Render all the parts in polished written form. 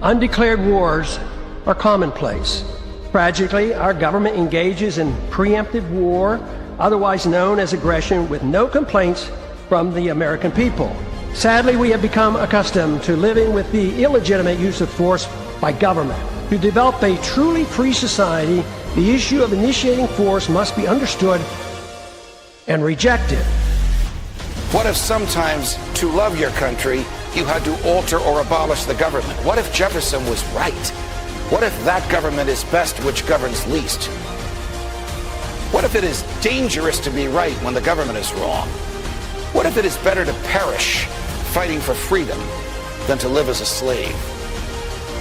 Undeclared wars are commonplace. Tragically, our government engages in preemptive war, otherwise known as aggression, with no complaints from the American people. Sadly, we have become accustomed to living with the illegitimate use of force by government. To develop a truly free society, the issue of initiating force must be understood and rejected. What if sometimes, to love your country, you had to alter or abolish the government? What if Jefferson was right? What if that government is best which governs least? What if it is dangerous to be right when the government is wrong? What if it is better to perish fighting for freedom than to live as a slave?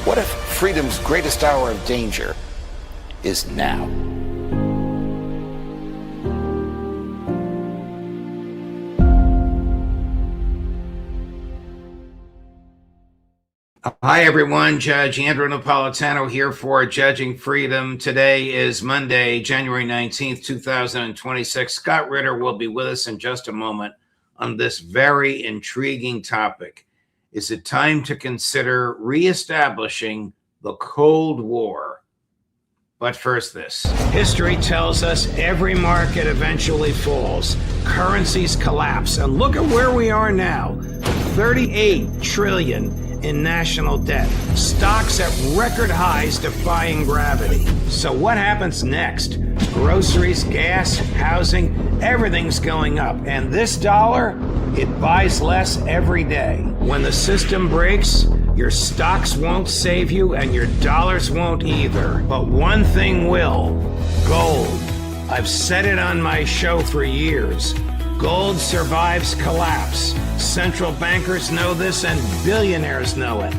What if freedom's greatest hour of danger is now? Hi, everyone. Judge Andrew Napolitano here for Judging Freedom. Today is Monday, January 19th, 2026. Scott Ritter will be with us in just a moment on this very intriguing topic. Is it time to consider reestablishing the Cold War? But first this. History tells us every market eventually falls. Currencies collapse. And look at where we are now. 38 trillion in national debt. Stocks at record highs defying gravity. So what happens next? Groceries, gas, housing, everything's going up. And this dollar, it buys less every day. When the system breaks, your stocks won't save you and your dollars won't either. But one thing will: gold. I've said it on my show for years. Gold survives collapse. Central bankers know this and billionaires know it.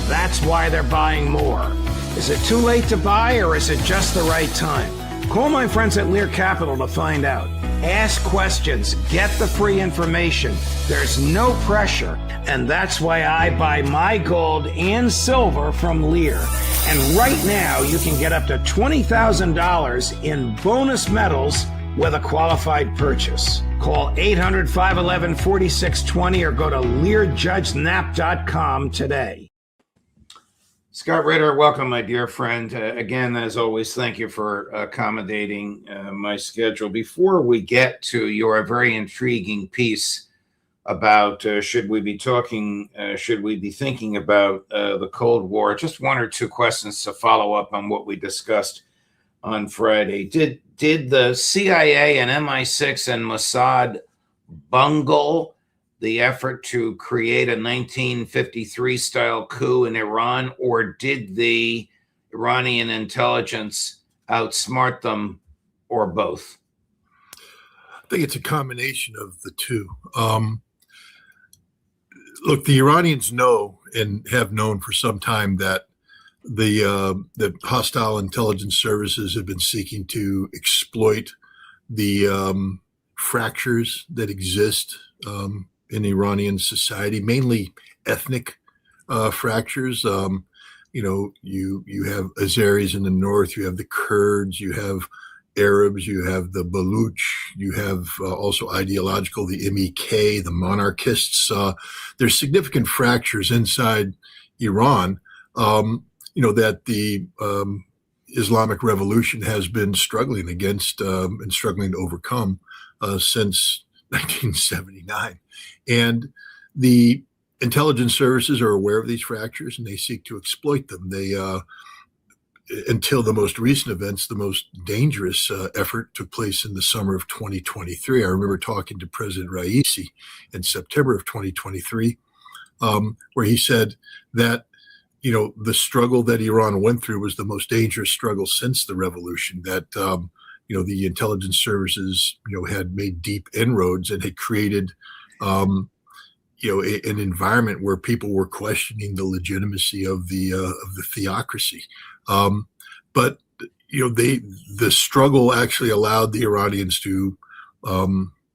That's why they're buying more. Is it too late to buy, or is it just the right time? Call my friends at Lear Capital to find out. Ask questions, get the free information. There's no pressure, and that's why I buy my gold and silver from Lear. And right now, you can get up to $20,000 in bonus metals with a qualified purchase. Call 800-511-4620 or go to LearJudgeNap.com today. Scott Ritter, welcome, my dear friend. Again, as always, thank you for accommodating my schedule. Before we get to your very intriguing piece about should we be thinking about the Cold War, just one or two questions to follow up on what we discussed on Friday. Did the CIA and MI6 and Mossad bungle the effort to create a 1953-style coup in Iran, or did the Iranian intelligence outsmart them, or both? I think it's a combination of the two. Look, the Iranians know and have known for some time that the hostile intelligence services have been seeking to exploit the fractures that exist in Iranian society, mainly ethnic fractures. You have Azeris in the north, you have the Kurds, you have Arabs, you have the Baluch, you have also ideological, the MEK, the monarchists. There's significant fractures inside Iran. That the Islamic Revolution has been struggling against and struggling to overcome since 1979. And the intelligence services are aware of these fractures and they seek to exploit them. They, until the most recent events, the most dangerous effort took place in the summer of 2023. I remember talking to President Raisi in September of 2023, where he said that the struggle that Iran went through was the most dangerous struggle since the revolution, that, the intelligence services, had made deep inroads and had created, an environment where people were questioning the legitimacy of the theocracy. But the struggle actually allowed the Iranians to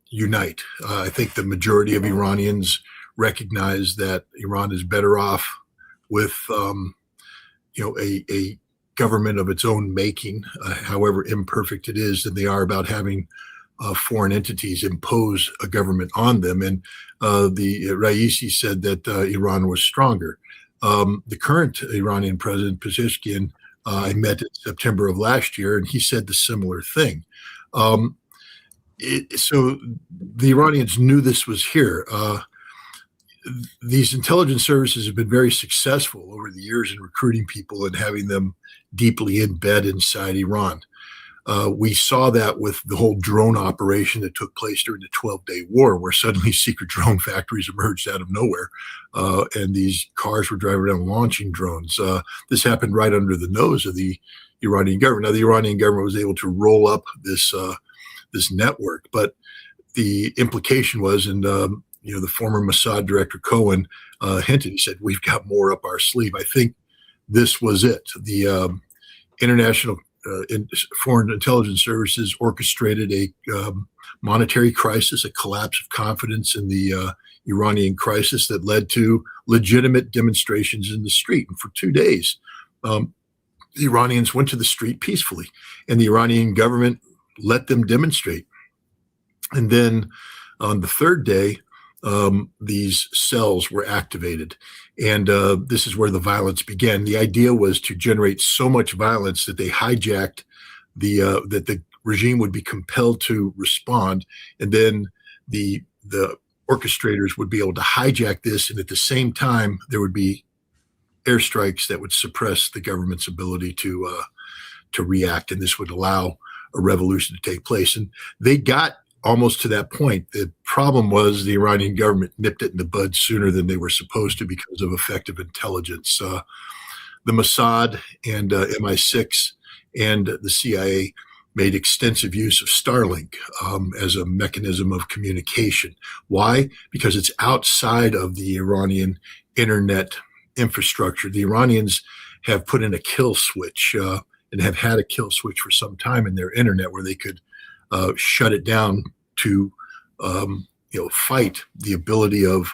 unite. I think the majority of Iranians recognize that Iran is better off with a government of its own making, however imperfect it is, than they are about having foreign entities impose a government on them. And the Raisi said that Iran was stronger. The current Iranian president, Pezeshkian, I met in September of last year, and he said the similar thing. So the Iranians knew this was here. These intelligence services have been very successful over the years in recruiting people and having them deeply in bed inside Iran. We saw that with the whole drone operation that took place during the 12-day war, where suddenly secret drone factories emerged out of nowhere, and these cars were driving around launching drones. This happened right under the nose of the Iranian government. Now, the Iranian government was able to roll up this network, but the implication was, and the former Mossad director Cohen hinted, he said, "We've got more up our sleeve." I think this was it. The international foreign intelligence services orchestrated a monetary crisis, a collapse of confidence in the Iranian crisis that led to legitimate demonstrations in the street. And for 2 days, the Iranians went to the street peacefully, and the Iranian government let them demonstrate. And then on the third day, these cells were activated. And this is where the violence began. The idea was to generate so much violence that they hijacked that the regime would be compelled to respond. And then the orchestrators would be able to hijack this. And at the same time, there would be airstrikes that would suppress the government's ability to react. And this would allow a revolution to take place. And they got almost to that point. The problem was the Iranian government nipped it in the bud sooner than they were supposed to because of effective intelligence. The Mossad and MI6 and the CIA made extensive use of Starlink as a mechanism of communication. Why? Because it's outside of the Iranian internet infrastructure. The Iranians have put in a kill switch and have had a kill switch for some time in their internet where they could shut it down to fight the ability of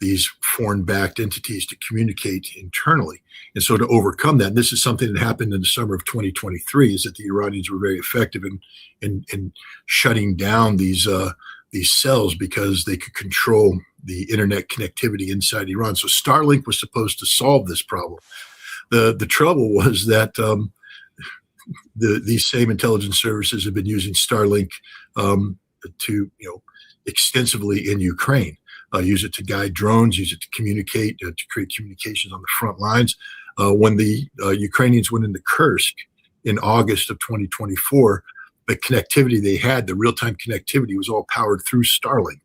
these foreign-backed entities to communicate internally. And so to overcome that, and this is something that happened in the summer of 2023, is that the Iranians were very effective in shutting down these cells because they could control the internet connectivity inside Iran. So Starlink was supposed to solve this problem. The trouble was that these same intelligence services have been using Starlink to extensively in Ukraine. Use it to guide drones, use it to communicate, to create communications on the front lines. When the Ukrainians went into Kursk in August of 2024, the connectivity they had, the real-time connectivity, was all powered through Starlink.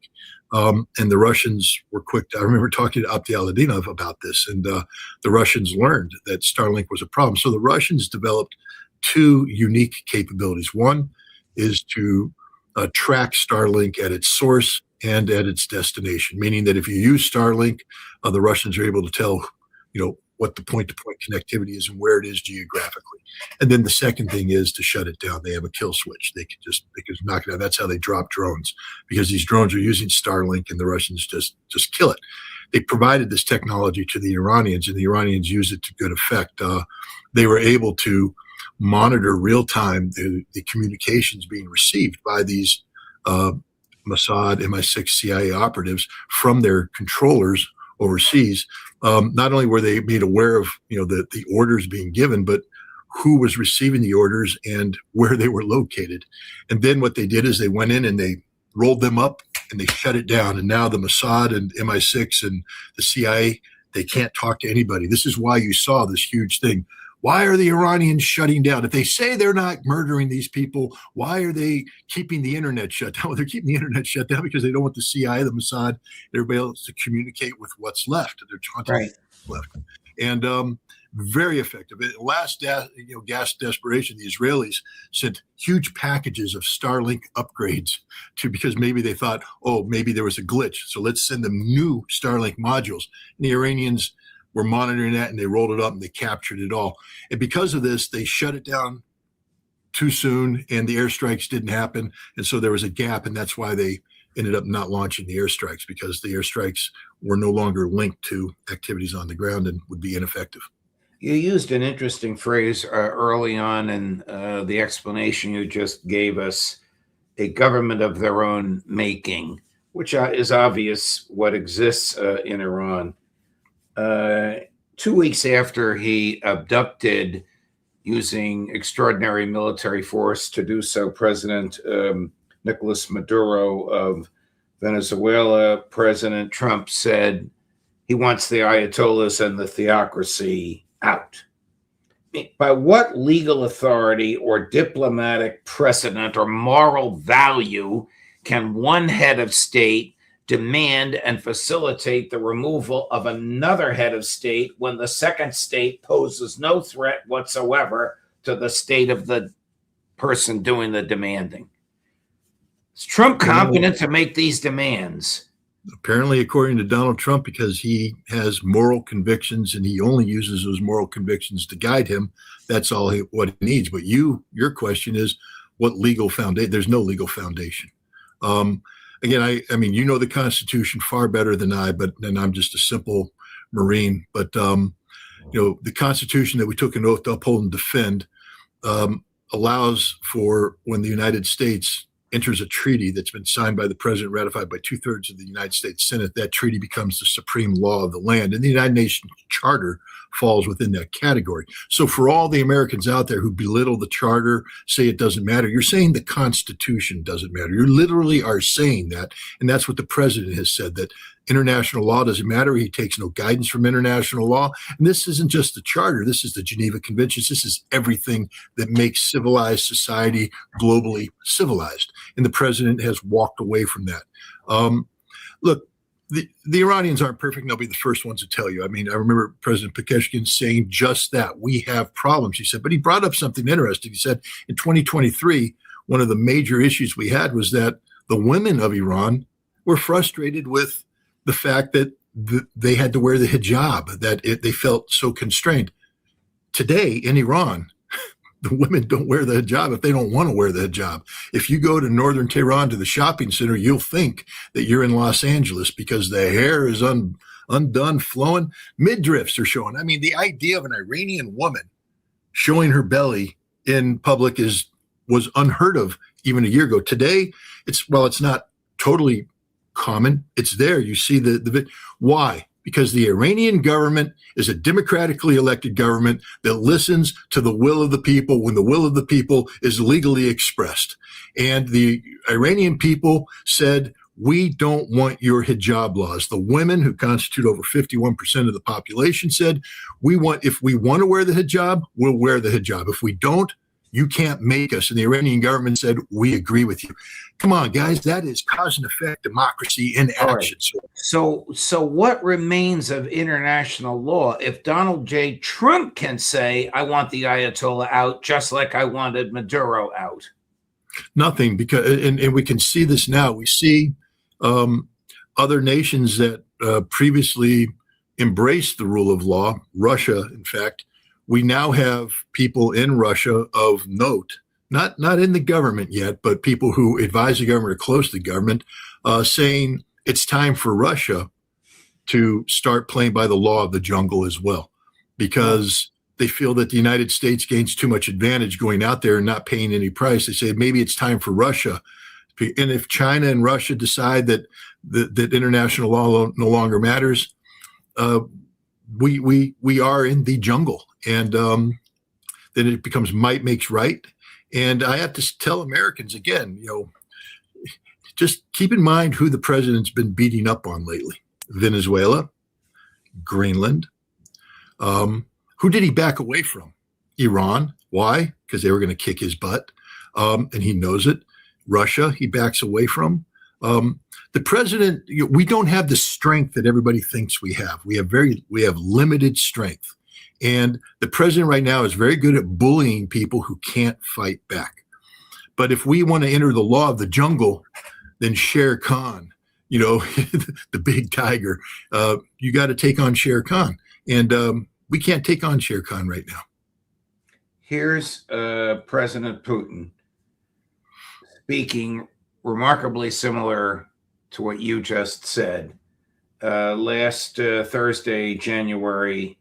And the Russians were quick. I remember talking to Abdi Aladinov about this, and the Russians learned that Starlink was a problem. So the Russians developed two unique capabilities. One is to track Starlink at its source and at its destination, meaning that if you use Starlink, the Russians are able to tell, what the point-to-point connectivity is and where it is geographically. And then the second thing is to shut it down. They have a kill switch. They can just knock it out. That's how they drop drones, because these drones are using Starlink and the Russians just kill it. They provided this technology to the Iranians, and the Iranians use it to good effect. They were able to monitor real-time the communications being received by these Mossad, MI6, CIA operatives from their controllers overseas. Not only were they made aware of the orders being given, but who was receiving the orders and where they were located. And then what they did is they went in and they rolled them up and they shut it down. And now the Mossad and MI6 and the CIA, they can't talk to anybody. This is why you saw this huge thing. Why are the Iranians shutting down? If they say they're not murdering these people, why are they keeping the internet shut down? Well, they're keeping the internet shut down because they don't want the CIA, the Mossad, everybody else to communicate with what's left. They're trying to what's left. And very effective. At last gasp desperation, the Israelis sent huge packages of Starlink upgrades because maybe they thought, maybe there was a glitch. So let's send them new Starlink modules. And the Iranians were monitoring that, and they rolled it up and they captured it all. And because of this, they shut it down too soon, and the airstrikes didn't happen. And so there was a gap, and that's why they ended up not launching the airstrikes, because the airstrikes were no longer linked to activities on the ground and would be ineffective. You used an interesting phrase early on in the explanation you just gave us, a government of their own making, which is obvious what exists in Iran. 2 weeks after he abducted, using extraordinary military force to do so, President Nicolas Maduro of Venezuela, President Trump said he wants the Ayatollahs and the theocracy out. By what legal authority or diplomatic precedent or moral value can one head of state demand and facilitate the removal of another head of state when the second state poses no threat whatsoever to the state of the person doing the demanding? Is Trump competent to make these demands? Apparently, according to Donald Trump, because he has moral convictions and he only uses those moral convictions to guide him, that's all what he needs. But your question is, what legal foundation? There's no legal foundation. Again, I mean, you know the Constitution far better than I, and I'm just a simple Marine. But the Constitution that we took an oath to uphold and defend allows for when the United States enters a treaty that's been signed by the president, ratified by 2/3 of the United States Senate, that treaty becomes the supreme law of the land. And the United Nations Charter falls within that category. So for all the Americans out there who belittle the Charter, say it doesn't matter, you're saying the Constitution doesn't matter. You literally are saying that. And that's what the president has said, that international law doesn't matter. He takes no guidance from international law. And this isn't just the Charter. This is the Geneva Conventions. This is everything that makes civilized society globally civilized. And the president has walked away from that. Look, the Iranians aren't perfect. They'll be the first ones to tell you. I mean, I remember President Pezeshkian saying just that. We have problems, he said. But he brought up something interesting. He said in 2023, one of the major issues we had was that the women of Iran were frustrated with the fact that they had to wear the hijab, that they felt so constrained. Today in Iran, the women don't wear the hijab if they don't want to wear the hijab. If you go to northern Tehran to the shopping center, you'll think that you're in Los Angeles because the hair is undone, flowing. Midriffs are showing. I mean, the idea of an Iranian woman showing her belly in public was unheard of even a year ago. Today, it's not totally common. It's there. You see why? Because the Iranian government is a democratically elected government that listens to the will of the people when the will of the people is legally expressed. And the Iranian people said, we don't want your hijab laws. The women, who constitute over 51% of the population, said, if we want to wear the hijab, we'll wear the hijab. If we don't, you can't make us. And the Iranian government said, we agree with you. Come on, guys, that is cause and effect democracy in action. Right. So what remains of international law if Donald J. Trump can say, I want the Ayatollah out, just like I wanted Maduro out? Nothing, because and we can see this now. We see other nations that previously embraced the rule of law, Russia, in fact. We now have people in Russia of note, not in the government yet, but people who advise the government or close to the government, saying it's time for Russia to start playing by the law of the jungle as well, because they feel that the United States gains too much advantage going out there and not paying any price. They say maybe it's time for Russia. And if China and Russia decide that international law no longer matters, we are in the jungle. And then it becomes might makes right. And I have to tell Americans again, just keep in mind who the president's been beating up on lately. Venezuela, Greenland. Who did he back away from? Iran. Why? Because they were going to kick his butt. And he knows it. Russia, he backs away from. The president, we don't have the strength that everybody thinks we have. We have limited strength. And the president right now is very good at bullying people who can't fight back. But if we want to enter the law of the jungle, then Shere Khan, the big tiger, you got to take on Shere Khan. And we can't take on Shere Khan right now. Here's President Putin speaking remarkably similar to what you just said last Thursday, January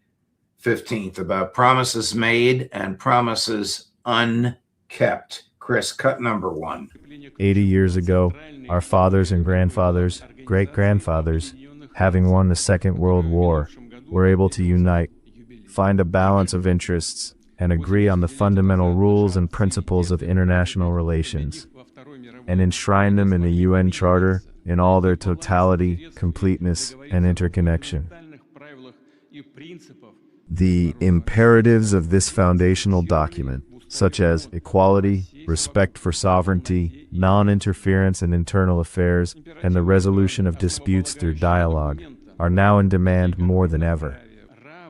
15th, about promises made and promises unkept. Chris, cut number 1. 80 years ago, our fathers and grandfathers, great-grandfathers, having won the Second World War, were able to unite find a balance of interests, and agree on the fundamental rules and principles of international relations, and enshrine them in the UN Charter in all their totality, completeness, and interconnection. The imperatives of this foundational document, such as equality, respect for sovereignty, non-interference in internal affairs, and the resolution of disputes through dialogue, are now in demand more than ever.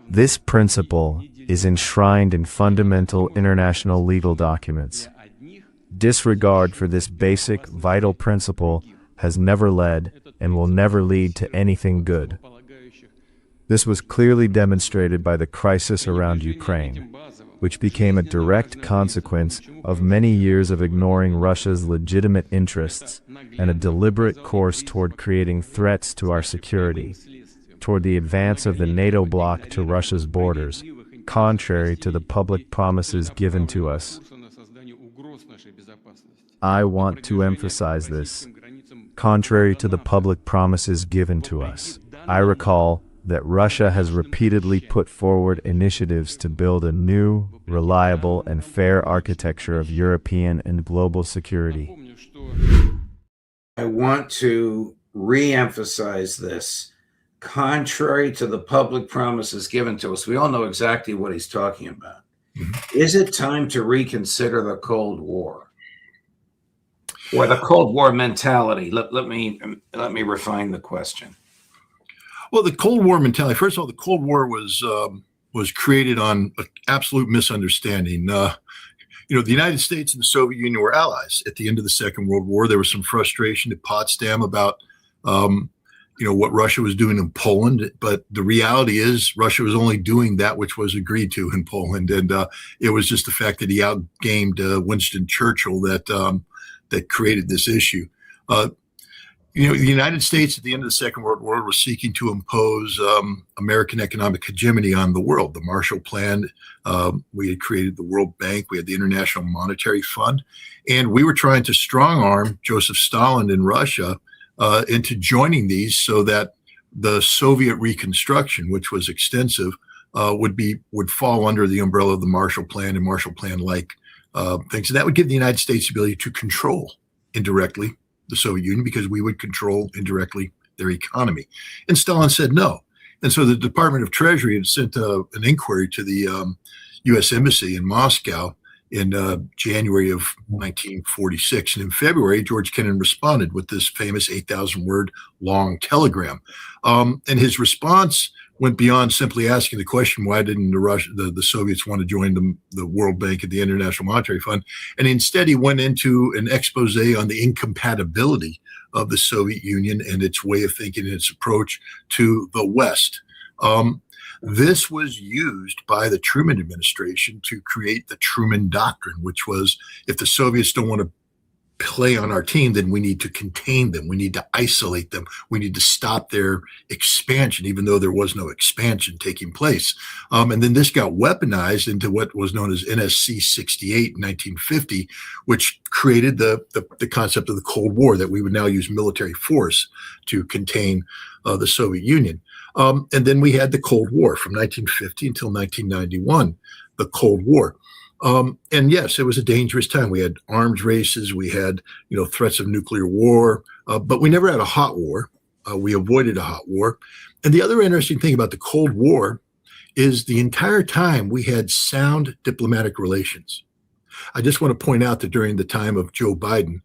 This principle is enshrined in fundamental international legal documents. Disregard for this basic, vital principle has never led and will never lead to anything good. This was clearly demonstrated by the crisis around Ukraine, which became a direct consequence of many years of ignoring Russia's legitimate interests and a deliberate course toward creating threats to our security, toward the advance of the NATO bloc to Russia's borders, contrary to the public promises given to us. I want to emphasize this. Contrary to the public promises given to us, I recall that Russia has repeatedly put forward initiatives to build a new, reliable, and fair architecture of European and global security. I want to re-emphasize this. Contrary to the public promises given to us, we all know exactly what he's talking about. Is it time to reconsider the Cold War? Or the Cold War mentality? Let me refine the question. Well, the Cold War mentality. First of all, the Cold War was created on an absolute misunderstanding. The United States and the Soviet Union were allies at the end of the Second World War. There was some frustration at Potsdam about what Russia was doing in Poland, but the reality is Russia was only doing that which was agreed to in Poland, and it was just the fact that he outgamed Winston Churchill that created this issue. The United States at the end of the Second World War was seeking to impose American economic hegemony on the world. The Marshall Plan, we had created the World Bank, we had the International Monetary Fund, and we were trying to strong-arm Joseph Stalin in Russia into joining these so that the Soviet reconstruction, which was extensive, would fall under the umbrella of the Marshall Plan and Marshall Plan-like things. And that would give the United States the ability to control indirectly the Soviet Union, because we would control indirectly their economy. And Stalin said no. And so the Department of Treasury had sent an inquiry to the U.S. Embassy in Moscow in January of 1946. And in February, George Kennan responded with this famous 8,000-word long telegram. And his response went beyond simply asking the question, why didn't the Soviets want to join the World Bank and the International Monetary Fund? And instead, he went into an expose on the incompatibility of the Soviet Union and its way of thinking and its approach to the West. This was used by the Truman administration to create the Truman Doctrine, which was, if the Soviets don't want to play on our team, then we need to contain them. We need to isolate them. We need to stop their expansion, even though there was no expansion taking place. And then this got weaponized into what was known as NSC 68 in 1950, which created the concept of the Cold War, that we would now use military force to contain the Soviet Union. And then we had the Cold War from 1950 until 1991, the Cold War. And yes, it was a dangerous time. We had arms races, we had, threats of nuclear war, but we never had a hot war. We avoided a hot war. And the other interesting thing about the Cold War is the entire time we had sound diplomatic relations. I just want to point out that during the time of Joe Biden,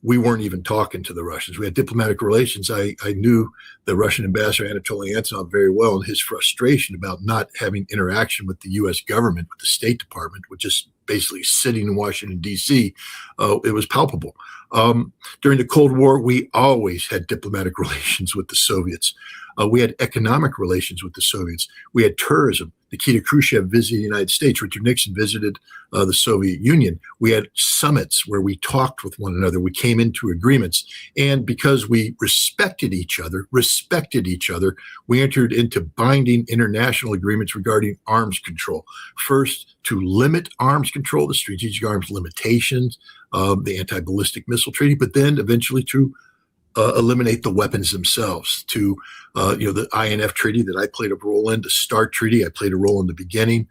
we weren't even talking to the Russians. We had diplomatic relations. I knew the Russian ambassador Anatoly Antonov very well, and his frustration about not having interaction with the U.S. government, with the State Department, with just basically sitting in Washington, D.C., it was palpable. During the Cold War, we always had diplomatic relations with the Soviets. We had economic relations with the Soviets. We had tourism. Nikita Khrushchev visited the United States. Richard Nixon visited the Soviet Union. We had summits where we talked with one another. We came into agreements. And because we respected each other, we entered into binding international agreements regarding arms control. First, to limit arms control, the strategic arms limitations, the anti-ballistic missile treaty, but then eventually to eliminate the weapons themselves, to the INF Treaty that I played a role in, the START Treaty I played a role in the beginning.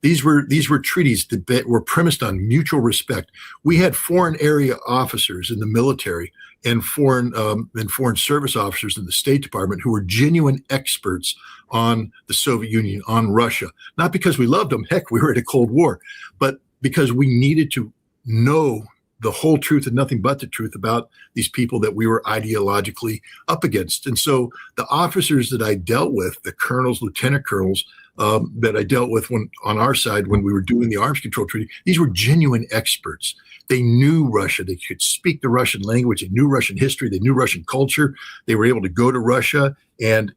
These were treaties that were premised on mutual respect. We had foreign area officers in the military and foreign service officers in the State Department who were genuine experts on the Soviet Union, on Russia, not because we loved them. Heck, we were at a Cold War, but because we needed to know the whole truth and nothing but the truth about these people that we were ideologically up against. And so the officers that I dealt with, the colonels, lieutenant colonels, that I dealt with on our side when we were doing the arms control treaty, these were genuine experts. They knew Russia. They could speak the Russian language. They knew Russian history. They knew Russian culture. They were able to go to Russia and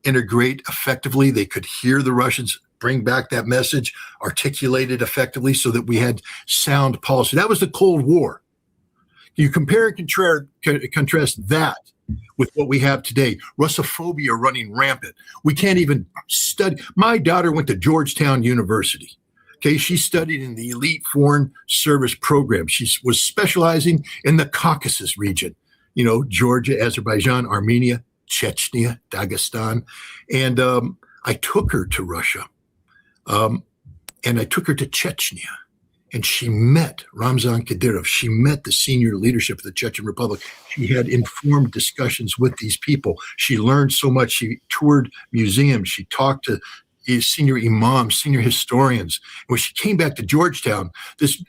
integrate effectively. They could hear the Russians, bring back that message, articulate it effectively so that we had sound policy. That was the Cold War. You compare and contrast that with what we have today. Russophobia running rampant. We can't even study. My daughter went to Georgetown University. Okay, she studied in the elite foreign service program. She was specializing in the Caucasus region, Georgia, Azerbaijan, Armenia, Chechnya, Dagestan. And I took her to Russia. And I took her to Chechnya, and she met Ramzan Kadyrov. She met the senior leadership of the Chechen Republic. She had informed discussions with these people. She learned so much. She toured museums. She talked to senior imams, senior historians. When she came back to Georgetown, this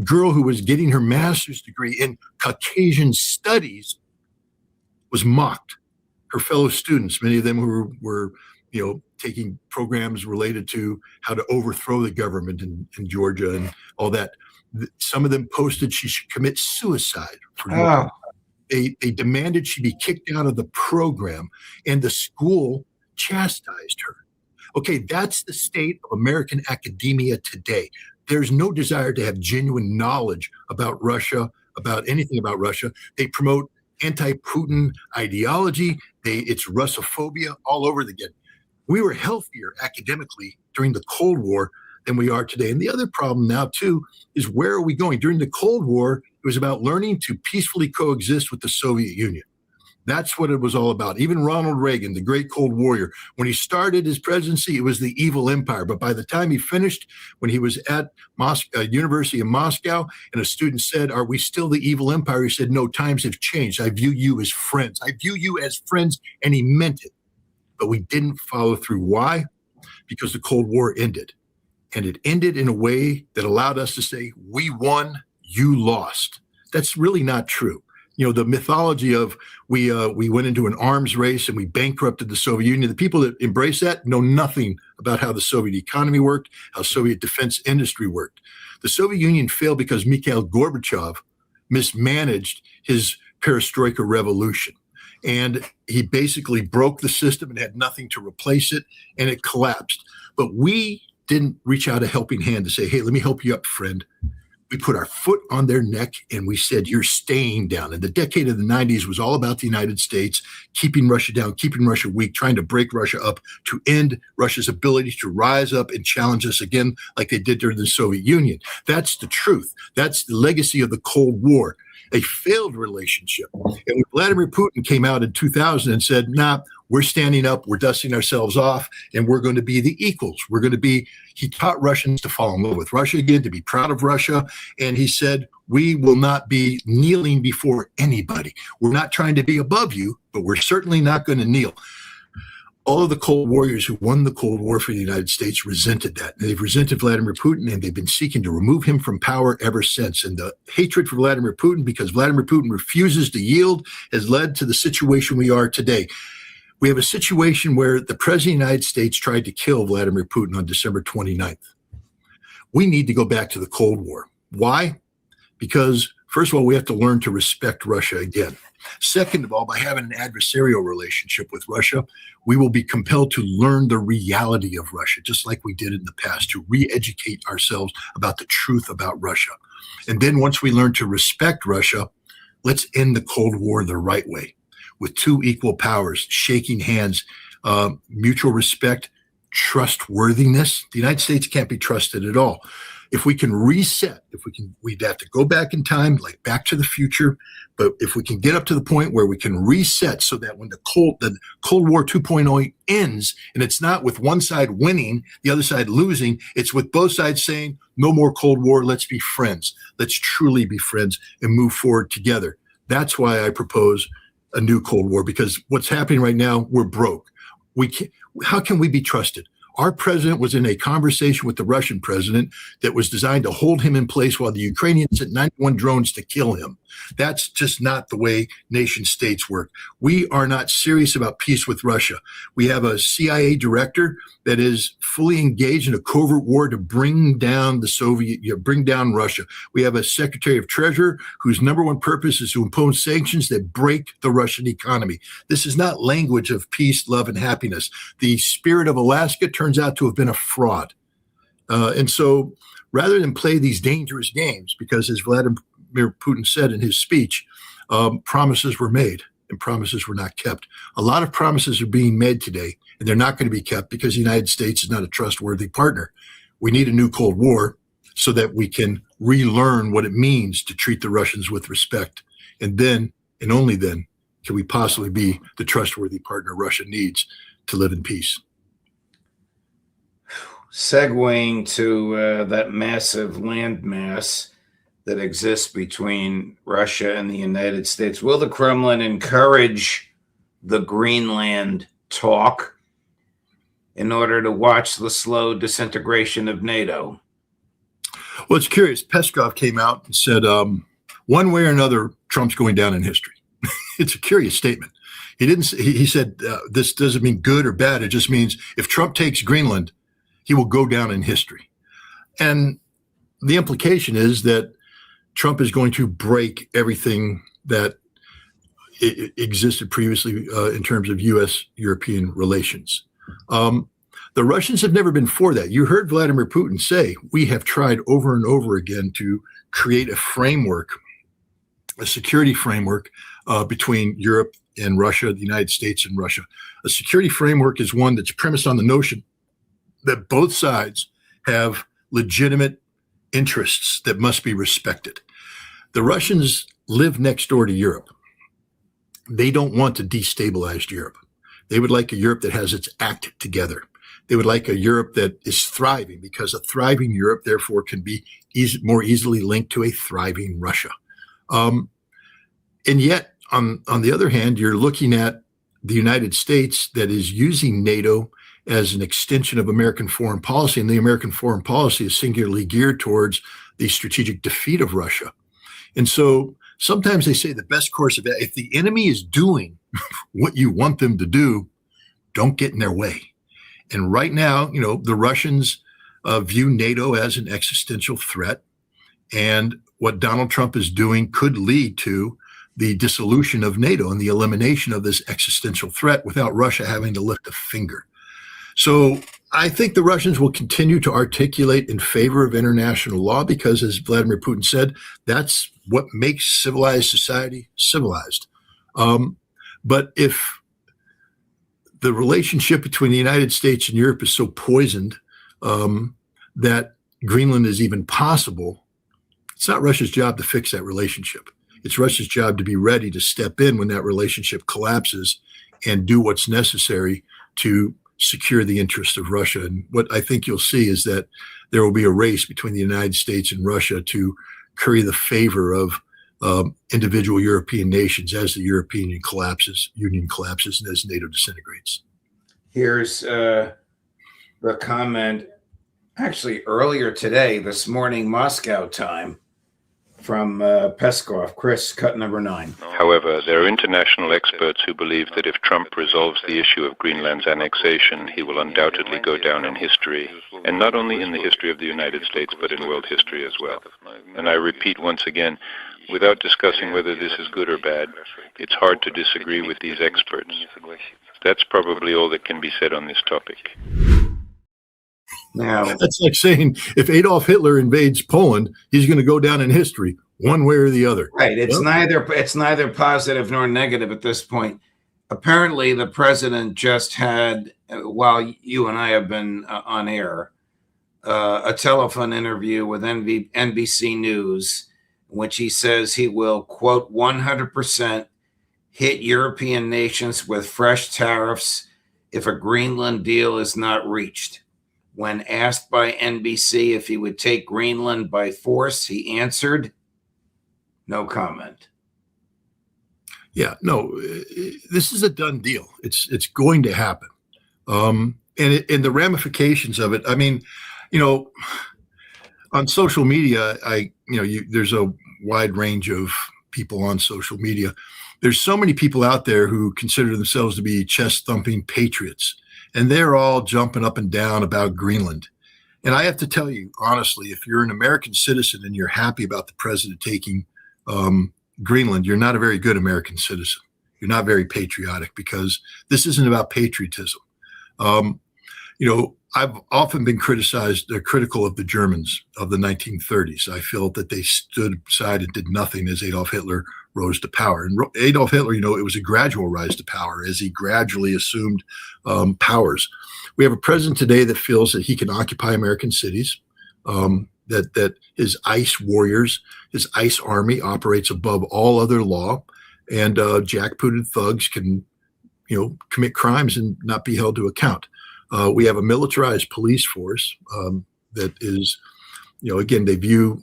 girl who was getting her master's degree in Caucasian studies was mocked. Her fellow students, many of them who were taking programs related to how to overthrow the government in Georgia and all that. Some of them posted she should commit suicide. They demanded she be kicked out of the program, and the school chastised her. Okay, that's the state of American academia today. There's no desire to have genuine knowledge about Russia, about anything about Russia. They promote anti-Putin ideology. It's Russophobia all over again. We were healthier academically during the Cold War than we are today. And the other problem now, too, is where are we going? During the Cold War, it was about learning to peacefully coexist with the Soviet Union. That's what it was all about. Even Ronald Reagan, the great Cold Warrior, when he started his presidency, it was the evil empire. But by the time he finished, when he was at University of Moscow, and a student said, "Are we still the evil empire?" He said, "No, times have changed. I view you as friends. I view you as friends," and he meant it. But we didn't follow through. Why? Because the Cold War ended. And it ended in a way that allowed us to say, we won, you lost. That's really not true. The mythology of we went into an arms race and we bankrupted the Soviet Union. The people that embrace that know nothing about how the Soviet economy worked, how Soviet defense industry worked. The Soviet Union failed because Mikhail Gorbachev mismanaged his perestroika revolution. And he basically broke the system and had nothing to replace it, and it collapsed. But we didn't reach out a helping hand to say, hey, let me help you up, friend. We put our foot on their neck and we said, you're staying down. And the decade of the 90s was all about the United States, keeping Russia down, keeping Russia weak, trying to break Russia up to end Russia's ability to rise up and challenge us again like they did during the Soviet Union. That's the truth. That's the legacy of the Cold War. A failed relationship. And when Vladimir Putin came out in 2000 and said, nah, we're standing up, we're dusting ourselves off, and we're going to be the equals. He taught Russians to fall in love with Russia again, to be proud of Russia. And he said, we will not be kneeling before anybody. We're not trying to be above you, but we're certainly not going to kneel. All of the Cold Warriors who won the Cold War for the United States resented that. They've resented Vladimir Putin, and they've been seeking to remove him from power ever since. And the hatred for Vladimir Putin, because Vladimir Putin refuses to yield, has led to the situation we are today. We have a situation where the President of the United States tried to kill Vladimir Putin on December 29th. We need to go back to the Cold War. Why? Because, first of all, we have to learn to respect Russia again. Second of all, by having an adversarial relationship with Russia, we will be compelled to learn the reality of Russia, just like we did in the past, to re-educate ourselves about the truth about Russia. And then once we learn to respect Russia, let's end the Cold War the right way, with two equal powers, shaking hands, mutual respect, trustworthiness. The United States can't be trusted at all. If we can reset, we'd have to go back in time, like Back to the Future. But if we can get up to the point where we can reset so that when the Cold War 2.0 ends, and it's not with one side winning, the other side losing, it's with both sides saying, no more Cold War, let's be friends. Let's truly be friends and move forward together. That's why I propose a new Cold War, because what's happening right now, we're broke. How can we be trusted? Our president was in a conversation with the Russian president that was designed to hold him in place while the Ukrainians sent 91 drones to kill him. That's just not the way nation states work. We are not serious about peace with Russia. We have a CIA director that is fully engaged in a covert war to bring down bring down Russia. We have a secretary of treasury whose number one purpose is to impose sanctions that break the Russian economy. This is not language of peace, love, and happiness. The spirit of Alaska turns out to have been a fraud. And so rather than play these dangerous games, because as Vladimir Putin said in his speech, promises were made and promises were not kept. A lot of promises are being made today, and they're not going to be kept because the United States is not a trustworthy partner. We need a new Cold War so that we can relearn what it means to treat the Russians with respect. And then, and only then, can we possibly be the trustworthy partner Russia needs to live in peace. Segueing to that massive landmass that exists between Russia and the United States, will the Kremlin encourage the Greenland talk in order to watch the slow disintegration of NATO? Well, it's curious. Peskov came out and said, one way or another, Trump's going down in history. It's a curious statement. He said, this doesn't mean good or bad. It just means if Trump takes Greenland, he will go down in history. And the implication is that Trump is going to break everything that existed previously in terms of U.S.-European relations. The Russians have never been for that. You heard Vladimir Putin say, we have tried over and over again to create a framework, a security framework between Europe and Russia, the United States and Russia. A security framework is one that's premised on the notion that both sides have legitimate interests that must be respected. The Russians live next door to Europe. They don't want to destabilize Europe. They would like a Europe that has its act together. They would like a Europe that is thriving, because a thriving Europe, therefore, can be more easily linked to a thriving Russia. And yet, on the other hand, you're looking at the United States that is using NATO as an extension of American foreign policy, and the American foreign policy is singularly geared towards the strategic defeat of Russia. And so sometimes they say the best course of it, if the enemy is doing what you want them to do, don't get in their way. And right now, the Russians view NATO as an existential threat. And what Donald Trump is doing could lead to the dissolution of NATO and the elimination of this existential threat without Russia having to lift a finger. So I think the Russians will continue to articulate in favor of international law because, as Vladimir Putin said, that's what makes civilized society civilized. But if the relationship between the United States and Europe is so poisoned that Greenland is even possible, it's not Russia's job to fix that relationship. It's Russia's job to be ready to step in when that relationship collapses and do what's necessary to secure the interests of Russia. And what I think you'll see is that there will be a race between the United States and Russia to curry the favor of individual European nations as the European Union collapses and as NATO disintegrates. Here's the comment, actually earlier today, this morning, Moscow time, from Peskov. Chris, cut number 9. However, there are international experts who believe that if Trump resolves the issue of Greenland's annexation, he will undoubtedly go down in history, and not only in the history of the United States, but in world history as well. And I repeat once again, without discussing whether this is good or bad, it's hard to disagree with these experts. That's probably all that can be said on this topic. Now, that's like saying if Adolf Hitler invades Poland, he's going to go down in history one way or the other. Right. It's neither positive nor negative at this point. Apparently, the president just had while you and I have been on air, a telephone interview with NBC News, in which he says he will, quote, 100% hit European nations with fresh tariffs if a Greenland deal is not reached. When asked by NBC if he would take Greenland by force, he answered, no comment. Yeah, no, this is a done deal. It's going to happen. And the ramifications of it, I mean, on social media, there's a wide range of people on social media. There's so many people out there who consider themselves to be chest-thumping patriots, and they're all jumping up and down about Greenland. And I have to tell you, honestly, if you're an American citizen and you're happy about the president taking Greenland, you're not a very good American citizen. You're not very patriotic, because this isn't about patriotism. I've often been critical of the Germans of the 1930s. I felt that they stood aside and did nothing as Adolf Hitler rose to power. And Adolf Hitler, it was a gradual rise to power as he gradually assumed powers. We have a president today that feels that he can occupy American cities, that his ICE warriors, his ICE army operates above all other law, and jackbooted thugs can, commit crimes and not be held to account. We have a militarized police force that is, again,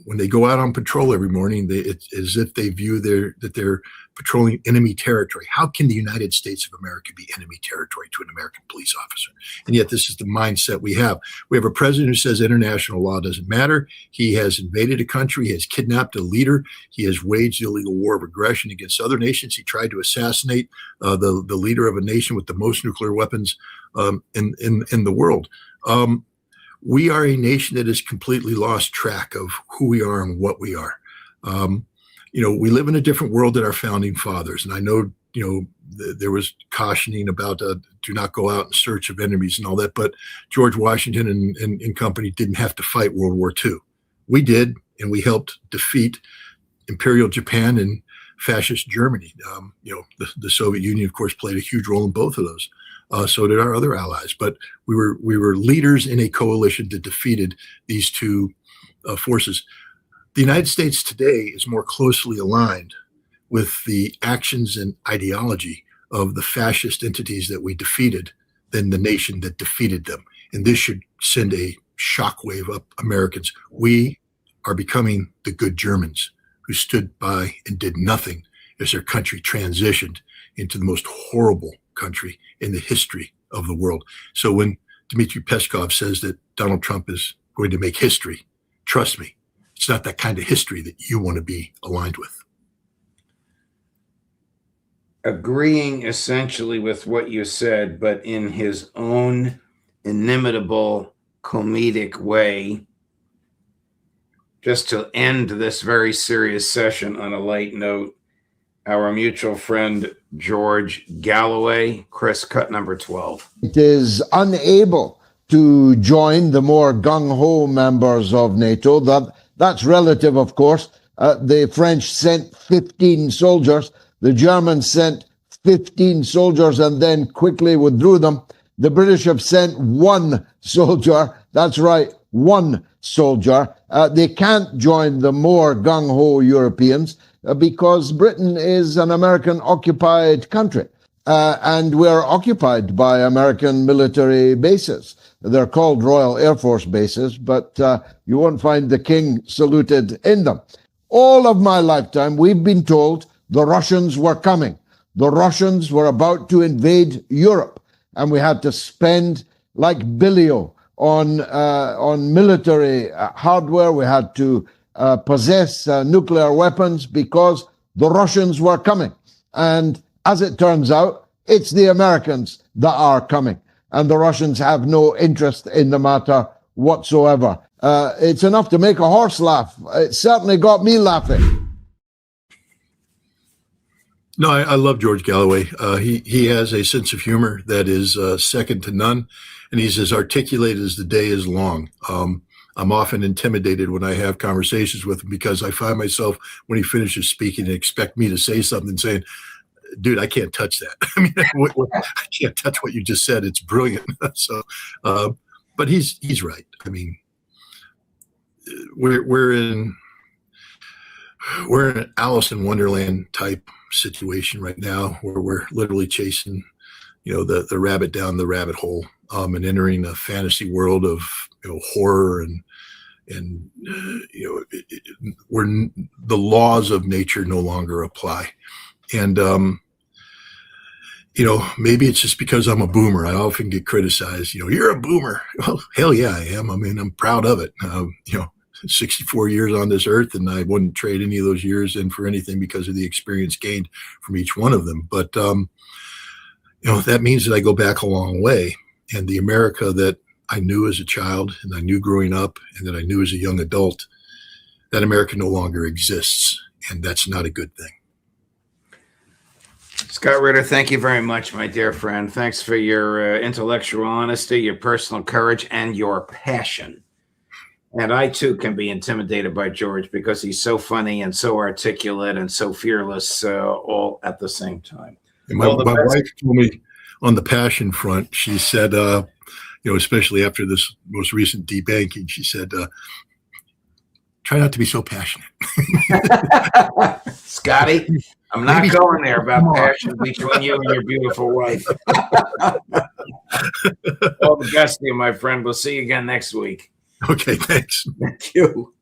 when they go out on patrol every morning, it's as if they view that they're patrolling enemy territory. How can the United States of America be enemy territory to an American police officer? And yet this is the mindset we have. We have a president who says international law doesn't matter. He has invaded a country. He has kidnapped a leader. He has waged the illegal war of aggression against other nations. He tried to assassinate the leader of a nation with the most nuclear weapons in the world. We are a nation that has completely lost track of who we are and what we are. We live in a different world than our founding fathers. And I know, there was cautioning about do not go out in search of enemies and all that. But George Washington and company didn't have to fight World War II. We did, and we helped defeat Imperial Japan and fascist Germany. The Soviet Union, of course, played a huge role in both of those. So did our other allies. But we were leaders in a coalition that defeated these two forces. The United States today is more closely aligned with the actions and ideology of the fascist entities that we defeated than the nation that defeated them. And this should send a shockwave up Americans. We are becoming the good Germans who stood by and did nothing as their country transitioned into the most horrible country in the history of the world. So when Dmitry Peskov says that Donald Trump is going to make history, trust me, it's not that kind of history that you want to be aligned with. Agreeing essentially with what you said, but in his own inimitable comedic way, just to end this very serious session on a light note, our mutual friend George Galloway, Chris, cut number 12. It is unable to join the more gung-ho members of NATO. That's relative, of course. The French sent 15 soldiers. The Germans sent 15 soldiers and then quickly withdrew them. The British have sent 1 soldier. That's right, 1 soldier. They can't join the more gung-ho Europeans because Britain is an American-occupied country. And we're occupied by American military bases. They're called Royal Air Force bases, but you won't find the king saluted in them. All of my lifetime, we've been told the Russians were coming. The Russians were about to invade Europe, and we had to spend like billio on military hardware. We had to possess nuclear weapons because the Russians were coming. And as it turns out, it's the Americans that are coming, and the Russians have no interest in the matter whatsoever. It's enough to make a horse laugh. It certainly got me laughing. No, I love George Galloway. He has a sense of humor that is second to none, and he's as articulate as the day is long. I'm often intimidated when I have conversations with him because I find myself, when he finishes speaking, expect me to say something saying, dude, I can't touch that. I mean, I can't touch what you just said. It's brilliant. So, but he's right. I mean, we're in an Alice in Wonderland type situation right now, where we're literally chasing, the rabbit down the rabbit hole, and entering a fantasy world of horror and where the laws of nature no longer apply. And maybe it's just because I'm a boomer. I often get criticized. You're a boomer. Well, hell yeah, I am. I mean, I'm proud of it. 64 years on this earth, and I wouldn't trade any of those years in for anything because of the experience gained from each one of them. But that means that I go back a long way, and the America that I knew as a child, and I knew growing up, and that I knew as a young adult, that America no longer exists, and that's not a good thing. Scott Ritter, thank you very much, my dear friend. Thanks for your intellectual honesty, your personal courage, and your passion. And I, too, can be intimidated by George because he's so funny and so articulate and so fearless all at the same time. And my wife told me on the passion front, she said, especially after this most recent debanking, she said, try not to be so passionate. Scotty, I'm not going there about passion between you and your beautiful wife. All the best to you, my friend. We'll see you again next week. Okay, thanks. Thank you.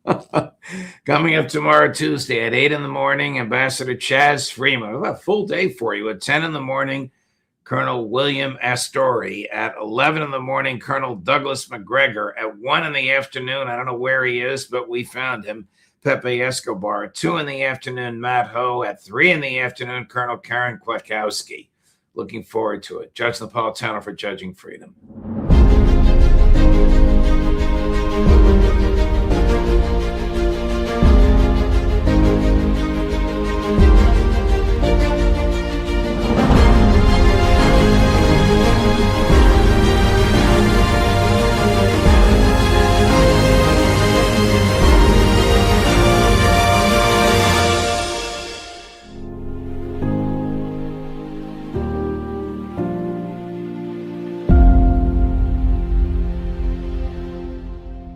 Coming up tomorrow, Tuesday at 8 in the morning, Ambassador Chaz Freeman. A full day for you. At 10 in the morning, Colonel William Astori. At 11 in the morning, Colonel Douglas McGregor. At 1 in the afternoon, I don't know where he is, but we found him, Pepe Escobar. At 2 in the afternoon, Matt Ho. At 3 in the afternoon, Colonel Karen Kwiatkowski. Looking forward to it. Judge Napolitano for Judging Freedom.